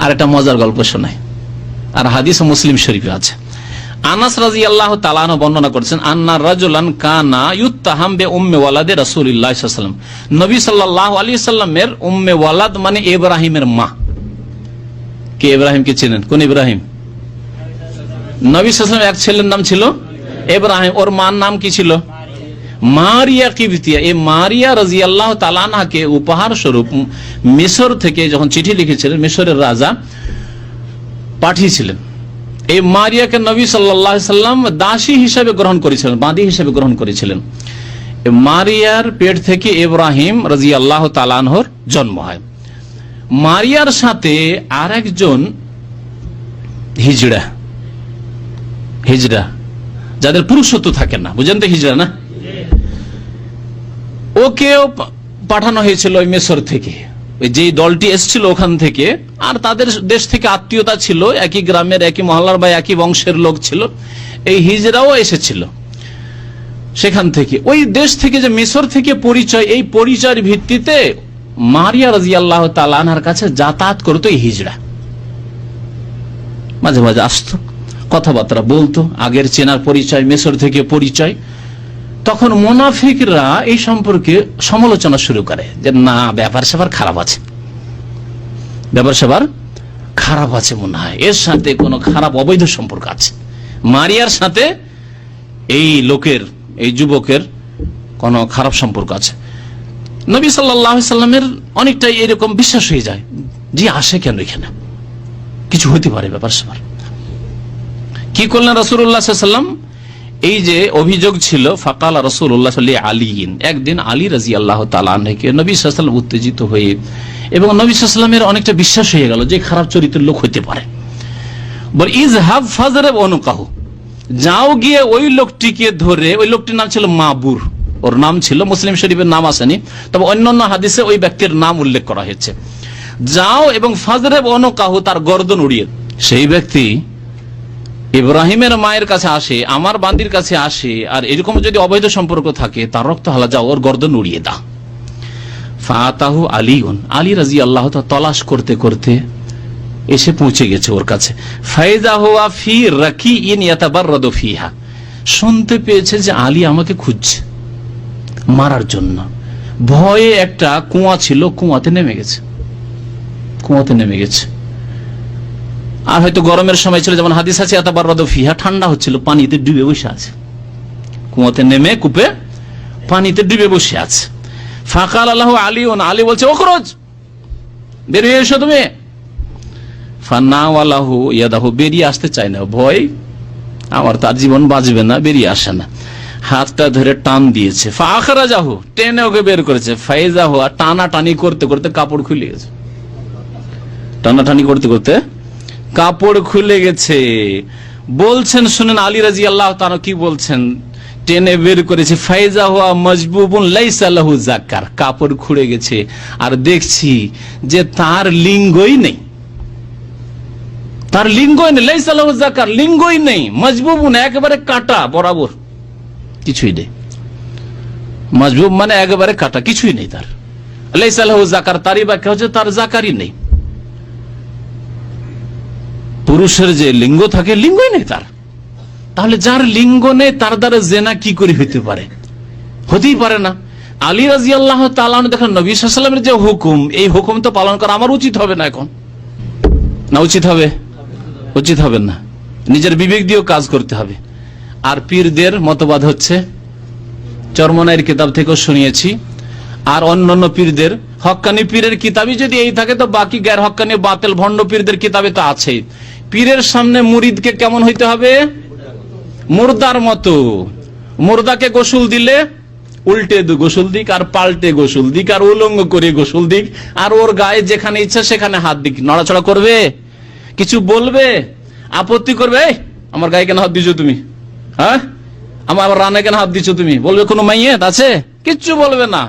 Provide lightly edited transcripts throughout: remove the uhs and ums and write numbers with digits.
আর একটা মজার গল্প শোনায়, আর হাদিস মুসলিম শরীফে আছে। আনাস রাদিয়াল্লাহু তাআলা আনহু বর্ণনা করেছেন, আন্না রাজুলান কানা ইউত্তাহাম বে উম্মে ওয়ালাদে রাসূলুল্লাহ সাল্লাল্লাহু আলাইহি ওয়াসাল্লাম, নবী সাল্লাল্লাহু আলাইহি ওয়াসাল্লামের উম্মে ওয়ালাদ মানে ইব্রাহিমের মা। কে ইব্রাহিমকে চেনেন? কোন ইব্রাহিম? নবী সাল্লাল্লাহু আলাইহি ওয়াসাল্লামের এক ছেলের নাম ছিল ইব্রাহিম, ওর মার নাম কি ছিল? মারিয়া কিবতিয়া। এই মারিয়া রাদিয়াল্লাহু তাআলা আনহাকে উপহার স্বরূপ মিশর থেকে যখন চিঠি লিখেছিলেন, মিশরের রাজা পাঠিয়েছিলেন। এই মারিয়াকে নবী সাল্লাল্লাহু আলাইহি সাল্লাম দাসী হিসেবে গ্রহণ করেছিলেন, বাঁধি হিসেবে গ্রহণ করেছিলেন। মারিয়ার পেট থেকে ইব্রাহিম রাদিয়াল্লাহু তাআলা আনহুর জন্ম হয়। মারিয়ার সাথে আর একজন হিজড়া যাদের পুরুষত্ব থাকে না, বুঝেন তো হিজড়া না, ওকেও পাঠানো হয়েছিল ওই মিশর থেকে, যে দলটি এসেছিল ওখান থেকে, আর তাদের দেশ থেকে আত্মীয়তা ছিল, একই গ্রামের একই মহল্লার বা একই বংশের লোক ছিল। এই হিজড়াও এসেছিল সেখান থেকে, ওই দেশ থেকে যে মিশর থেকে পরিচয়, এই পরিচয়ের ভিত্তিতে মারিয়া রাদিয়াল্লাহু তাআলা আনহার কাছে যাতায়াত করতো এই হিজড়া। মাঝে মাঝে আসতো, কথাবার্তা বলতো, আগের চেনার পরিচয়, মিশর থেকে পরিচয়। তখন মুনাফিকরা এই সম্পর্কে সমালোচনা শুরু করে যে না, ব্যাপার স্যাপার খারাপ আছে, ব্যাপার স্যাপার খারাপ আছে, মনে হয় এর সাথে কোনো খারাপ অবৈধ সম্পর্ক আছে, মারিয়ার সাথে এই লোকের, এই যুবকের কোনো খারাপ সম্পর্ক আছে। নবী সাল্লাল্লাহু আলাইহি সাল্লামের অনেকটাই এরকম বিশ্বাস হয়ে যায়, জি আসে কেন এখানে, কিছু হতে পারে ব্যাপার স্যাপার। কি করলেন রাসূলুল্লাহ সাল্লাল্লাহু আলাইহি ওয়াসাল্লাম? এই যে অভিযোগ ছিল, ফাকাল রাসূলুল্লাহ সাল্লাল্লাহু আলাইহি ওয়াসাল্লাম, একদিন আলী রাদিয়াল্লাহু তাআলা আনহুকে নবী সাল্লাল্লাহু আলাইহি ওয়াসাল্লাম উত্তেজিত হয়ে, এবং নবী সাল্লাল্লাহু আলাইহি ওয়াসাল্লামের অনেকটা বিশ্বাস হয়ে গেল যে খারাপ চরিত্রের লোক হতে পারে, বল ইযহাব ফাজরিব উনকাহু, যাও গিয়ে ওই লোকটিকে ধরে, ওই লোকটির নাম ছিল মাবুর, ওর নাম ছিল, মুসলিম শরীফের নাম আসেনি, তবে অন্যান্য হাদিসে ওই ব্যক্তির নাম উল্লেখ করা হয়েছে। যাও এবং ফাজরিব উনকাহু, তার গর্দন উড়িয়ে। সেই ব্যক্তি ইব্রাহিমের মায়ের কাছে আসে, আমার বান্দির কাছে আসে, আর এরকম যদি অবৈধ সম্পর্ক থাকে, তার রক্ত হালা, যাও ওর গর্দন উড়িয়ে দাও। ফাতাহু আলীউন, আলী রাদিয়াল্লাহু তাআলা তলাশ করতে করতে এসে পৌঁছে গেছে ওর কাছে। ফাইজা হুয়া ফি রাকিইন ইয়াতাবাররাদু ফিহা, শুনতে পেয়েছে যে আলী আমাকে খুঁজছে মারার জন্য। ভয়ে একটা কুয়া ছিল, কুয়াতে নেমে গেছে। আর হয়তো গরমের সময় ছিল, যেমন হাদিস আছে ইয়াতাবাররাদু ফিহা, ঠান্ডা হচ্ছিল, পানিতে ডুবে বসে আছে, কুয়াতে নেমে কূপে পানিতে ডুবে বসে আছে। ফাকাল লাহু আলীউন, আলী বলছে ওখরজ, বের হয়ে এসো তুমি। ফানাওয়ালাহু ইয়াদাহু, বেরিয়ে আসতে চায় না, ভয় আমার তার জীবন বাঁচবে না, বেরিয়ে আসে না, হাতটা ধরে টান দিয়েছে। ফাখরাজাহু, টেনে ওকে বের করেছে। ফাইজাহু, টানাটানি করতে করতে কাপড় খুলে গেছে, টানাটানি করতে করতে কাপড় খুলে গেছে। বলছেন, শুনেন আলী রাদিয়াল্লাহু তাআলা কি বলছেন, টেনে বের করেছে। ফাইজা হুয়া মাজবুবুন লাইসা লাহু যাকার, কাপড় খুলে গেছে, আর দেখছি যে তার লিঙ্গই নেই, তার লিঙ্গই নেই, লাইসা লাহু যাকার, লিঙ্গই নেই, মাজবুবুন একেবারে কাটা বরাবর, কিছুই নেই, মাজবুব মানে একেবারে কাটা, কিছুই নেই তার। লাইসা লাহু যাকার, তারই ব্যাখ্যা হচ্ছে তার যাকারই নেই। পুরুষের যে লিঙ্গ থাকে, লিঙ্গই নেই তার। তাহলে যার লিঙ্গ নেই তার দ্বারা জেনা কি করে হইতে পারে? হতেই পারে না। আলী রাদিয়াল্লাহু তাআলা দেখেন নবী সাল্লাল্লাহু আলাইহি ওয়াসাল্লামের যে হুকুম, এই হুকুম তো পালন করা আমার উচিত হবে না এখন, না উচিত হবে? উচিত হবে না, নিজের বিবেক দিয়েও কাজ করতে হবে। আর পীরদের মতবাদ হচ্ছে, চরমনাইয়ের কিতাব থেকেও শুনিয়েছি, আর অন্যান্য পীরদের, হক্কানি পীরের কিতাবই যদি এই থাকে, তো বাকি গ্যার হক্কানি বাতিল ভণ্ড পীরদের কিতাবে তো আছেই। পীরের সামনে মুরিদকে কেমন হইতে হবে? মুর্দার মতো। মুর্দাকে গোসল দিলে উল্টে গোসল দিক, আর পাল্টে গোসল দিক, আর উলঙ্গ করে গোসল দিক, আর ওর গায়ে যেখানে ইচ্ছা সেখানে হাত দিক। নড়াচড়া করবে? কিছু বলবে? আপত্তি করবে? আমার গায়ে কেন হাত দিচ্ছ তুমি? হ্যাঁ, আমার রানে কেন হাত দিচ্ছ তুমি? বলবে কোনো মাইয়াত আছে? কিচ্ছু বলবে না।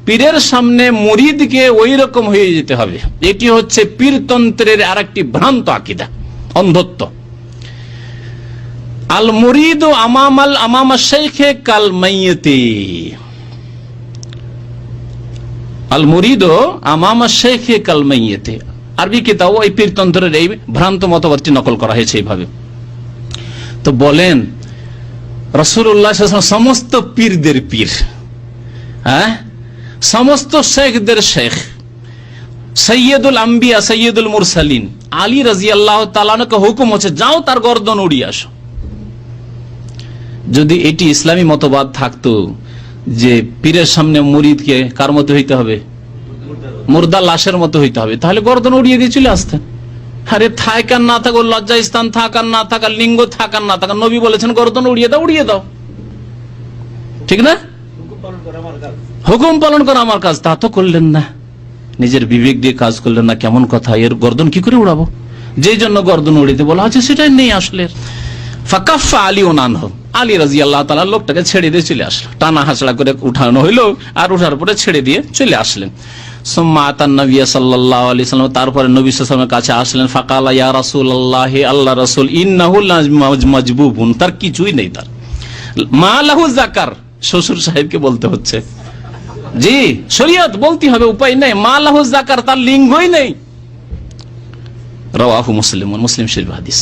পীরের সামনে মুরিদকে ওই রকম হয়ে যেতে হবে। এটি হচ্ছে পীরতন্ত্রের আরেকটি ভ্রান্ত আকীদা, অন্ধত্ব। আল মুরিদু আমামা শাইখে কাল মাইয়িতি, আল মুরিদো আমামা শেখে কাল মাইয়েতে। আরবি কিতাব এই পীরতন্ত্রের এই ভ্রান্ত মতবাদটি নকল করা হয়েছে এইভাবে। তো বলেন রাসূলুল্লাহ সাল্লাল্লাহু আলাইহি ওয়াসাল্লাম সমস্ত পীরদের পীর, হ্যাঁ, সমস্ত শেখদের শেখ, সৈয়দুল আম্বিয়া সৈয়দুল মুরসালিন আলী রাদিয়াল্লাহু তাআলা আনহুকে হুকুম হচ্ছে যাও তার গর্দন উড়িয়ে আসো। যদি এটি ইসলামী মতবাদ থাকতো যে পীরের সামনে মুরিদকে কার মতো হইতে হবে, মুর্দা লাশের মতো হইতে হবে, তাহলে গর্দন উড়িয়ে দিয়ে চলে আসতেন। আরে থাক আর না থাক, লজ্জা স্থান থাক আর না থাক, লিঙ্গ থাক আর না থাক, নবী বলেছেন গর্দন উড়িয়ে দাও, উড়িয়ে দাও, ঠিক না? হুকুম পালন করা আমার কাজ, তা তো করলেন না, নিজের বিবেক দিয়ে কাজ করলেন না। কেমন কথা, এর গর্দন কি করে উড়াবো? যেই জন্য গর্দন উড়িতে বলা হচ্ছে সেটাই নেই আসলে। ফাকাফা আলী ওনানহু, আলী রাদিয়াল্লাহু তাআলা লোকটাকে ছেড়ে দিয়ে চলে আসলো, টানা হাঁচড়া করে উঠানো হইলো, আর উঠার পরে ছেড়ে দিয়ে চলে আসলেন। সুম্মা আতান নবী সাল্লাল্লাহু আলাইহি ওয়াসাল্লাম, তারপরে নবী সাল্লাল্লাহু আলাইহি ওয়াসাল্লামের কাছে আসলেন। ফাকালা ইয়া রাসূলুল্লাহ, আল্লাহ রাসূল, ইন্নাহু মাজবুবুন, তার কিছুই নেই, তার মা লাহু যাকার, শ্বশুর সাহেবকে বলতে হচ্ছে, জি শরীয়ত বলতে হবে, উপায় নেই, মা লাহু যাকার, তার লিঙ্গই নেই। রাওয়াহু মুসলিম, মুসলিম শরীফ হাদিস।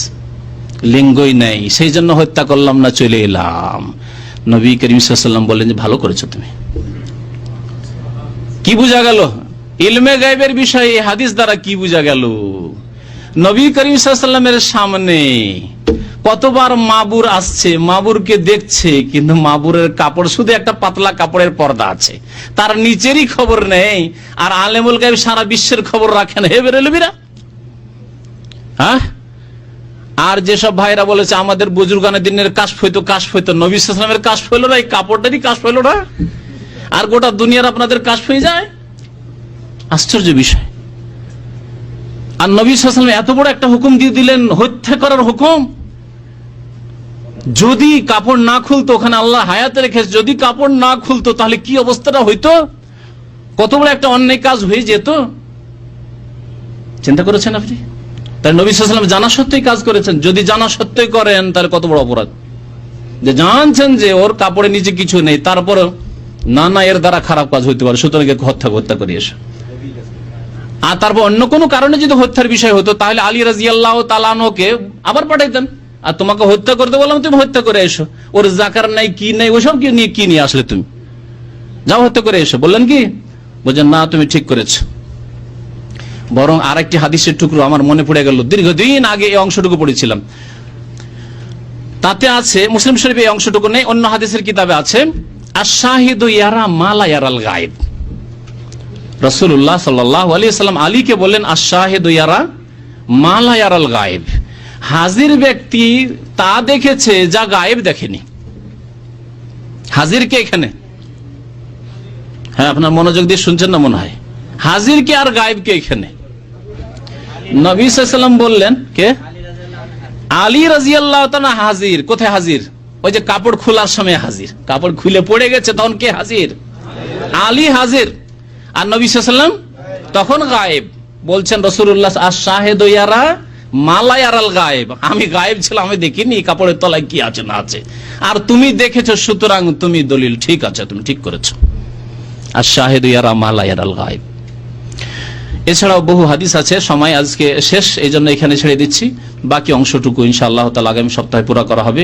লিঙ্গই নেই, সেই জন্য হত্যা করলাম না, চলে এলাম। নবী করিম সাল্লাল্লাহু আলাইহি ওয়াসাল্লাম বললেন যে ভালো করেছো তুমি। কি বোঝা গেল ইলমে গায়বের বিষয়ে এই হাদিস দ্বারা? কি বোঝা গেল? নবী করিম সাল্লাল্লাহু আলাইহি ওয়াসাল্লামের সামনে কতবার মাবুর আসছে, মাবুরকে দেখছে, কিন্তু মাবুরের কাপড় শুধু একটা পাতলা কাপড়ের পর্দা আছে, তার নিচেরই খবর নেই। আর আলেমুল গায়ব সারা বিশ্বের খবর রাখেন, হে বেরেলবিরা, হ্যাঁ। আর যেসব ভাইরা বলেছে আমাদের বুজুর্গানের দিনের কাশফ হইতো, কাশফ হইতো, নবী সাল্লাল্লাহু আলাইহি ওয়াসাল্লামের কাশফ হইল না, এই কাপড়টারই কাশফ হইল না, আর গোটা দুনিয়ার আপনাদের কাশফ হয়ে যায়, আশ্চর্য বিষয়। আর নবী সাল্লাল্লাহু আলাইহি ওয়াসাল্লাম এত বড় একটা হুকুম দিয়ে দিলেন, হত্যা করার হুকুম। যদি কাপড় না খুলতো, ওখানে আল্লাহ হায়াতে রেখেছে, যদি কাপড় না খুলতো তাহলে কি অবস্থাটা হইতো, কত বড় একটা অন্যায় কাজ হয়ে যেত। চিন্তা করেছেন আপনি? তাই নবী সাল্লাল্লাহু আলাইহি ওয়াসাল্লাম জানা সত্ত্বেই কাজ করেছেন। যদি জানা সত্ত্বেই করেন তাহলে কত বড় অপরাধ, যে জানছেন যে ওর কাপড়ের নিচে কিছু নেই, তারপরে না এর দ্বারা খারাপ কাজ হইতে পারে, সুতরাং হত্যা করে এসো। আর তারপর অন্য কোনো কারণে যদি হত্যার বিষয় হতো তাহলে আলী রাদিয়াল্লাহু তাআলা আনহুকে আবার পাঠাইতেন, আর তোমাকে হত্যা করতে বললাম, তুমি হত্যা করে এসো, ওর জাকার নাই কি নাই ওসব কি নিয়ে আসলে, তুমি যাও হত্যা করে এসো। বললেন কি? বলছেন না তুমি ঠিক করেছো। বরং আরেকটি হাদিসের টুকরো আমার মনে পড়ে গেল, দীর্ঘদিন আগে এই অংশটুকু পড়েছিলাম, তাতে আছে, মুসলিম শরীফে এই অংশটুকু নেই, অন্য হাদিসের কিতাবে আছে, আশ-শাহিদু ইয়ারা মা লা ইয়ারাল গায়ব। রাসূলুল্লাহ সাল্লাল্লাহু আলাইহি ওয়াসাল্লাম আলীকে বললেন, আশ-শাহিদু ইয়ারা মা লা ইয়ারাল গায়ব, হাজির ব্যক্তি তা দেখেছে যা গায়েব দেখেনি। হাজির কে এখানে? হ্যাঁ, আপনার মনোযোগ দিয়ে শুনছেন না মনে হয়। হাজির কে আর গায়েব কে এখানে? নবী সাল্লাল্লাহু আলাইহি ওয়াসাল্লাম বললেন কে? আলী রাদিয়াল্লাহু তাআলা হাজির। কোথায় হাজির? ওই যে কাপড় খোলার সময় হাজির, কাপড় খুলে পড়ে গেছে তখন কে হাজির? আলী হাজির। আর নবী সাল্লাল্লাহু আলাইহি ওয়াসাল্লাম তখন গায়েব। বলছেন রাসূলুল্লাহ, আশ-শাহিদু ইয়ারা মা লা ইয়ারাল গায়েব, আমি গায়েব ছিলাম, আমি দেখিনি কাপড়ের তলায় কি আছে না আছে, আর তুমি দেখেছো, সুতরাং তুমি দলিল ঠিক আছে, তুমি ঠিক করেছো। আশ-শাহিদু ইয়ারা মা লা ইয়ারাল গায়েব। এছাড়াও বহু হাদিস আছে, সময় আজকে শেষ, এই জন্য এখানে ছেড়ে দিচ্ছি। বাকি অংশটুকু ইনশাআল্লাহ তাআলা আগামী সপ্তাহে পুরো করা হবে।